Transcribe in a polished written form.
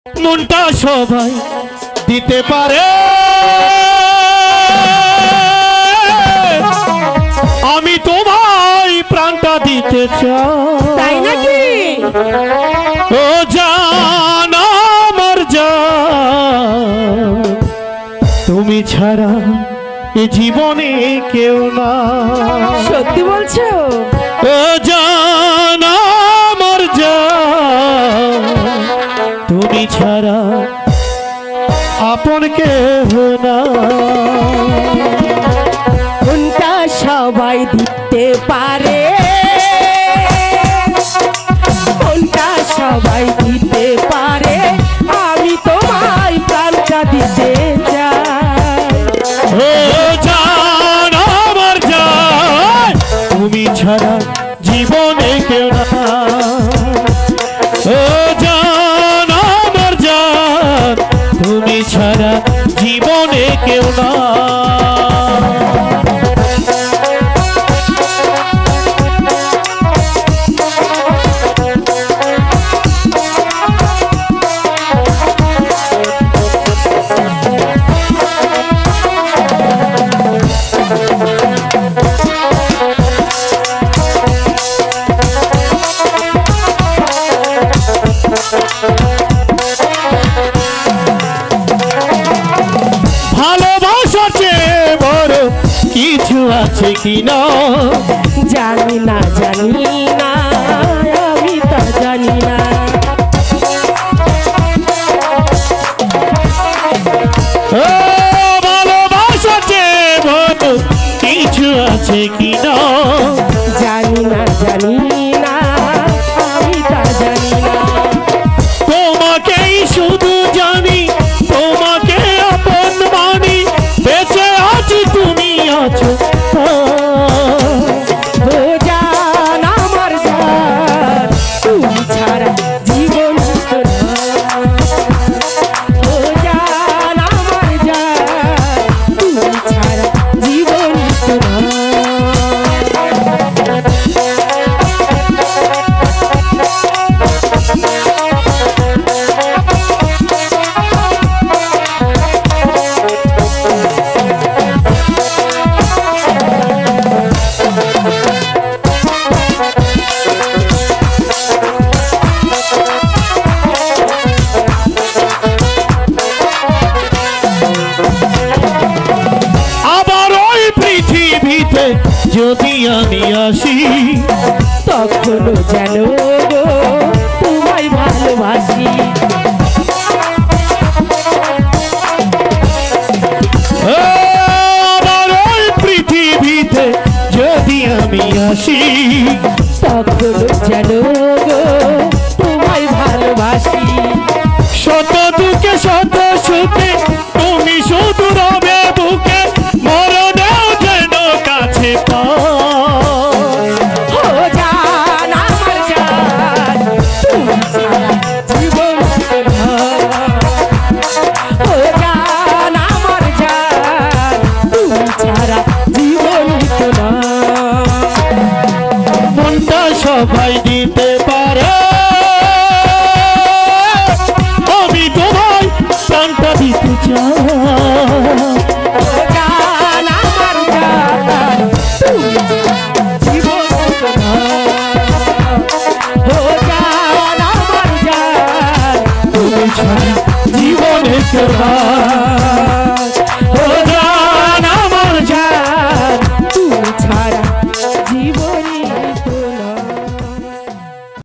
মনটা সবাই দিতে পারে, আমি তোমায় প্রাণটা দিতে চাই। তাই নাকি? ও জান আমার জান, তুমি ছাড়া এ জীবনে কেউ না। সত্যি বলছো? ও জান আমার জান, তুমি ছাড়া আপন কেহ না। মনটা সবাই দিতে পারে, মনটা সবাই দিতে পারে, আমি তোমায় প্রাণটা দিতে চাই। ও জান আমার জান, তুমি ছাড়া জীবনে কেউ না। ও জান আমার জান, তুমি ছাড়া জীবনে কেউ না। ভালোবাসা চেয়ে বড় কিছু আছে কিনা, জানি না জানি না, আমি তা জানি না। ও ভালোবাসা চেয়ে বড় কিছু আছে কিনা, জানি না জানি না, আমি তা জানি না। তোমাকেই শুধু জানি, তোমাকে আপন মানি, বেঁচে আছি তুমি আছো। ও জান আমার জান, তুমি ছাড়া জীবন হতো না। ও জান আমার জান, তুমি ছাড়া জীবন হতো না। আবার ওই পৃথিবীতে যদি আমি আসি, তখনও যেন গো তোমায় ভালোবাসি। আবার ওই পৃথিবীতে যদি আমি আসি, তখনও যেন গো তোমায় ভালোবাসি। শত দুঃখে শত সুখে তুমি শুধু রবে বুকে, মরণেও যেন কাছে পাই। ও জান আমার জান, তুমি ছাড়া জীবন হতো না। ও জান আমার জান, তুমি ছাড়া জীবন হতো না। মনটা সবাই দিতে পারে, আমি তোমায় প্রাণটা দিতে চাই। ও জান আমার জান, তুমি ছাড়া জীবন হতো না। ও জান আমার জান, তুমি ছাড়া জীবনে কেউ না।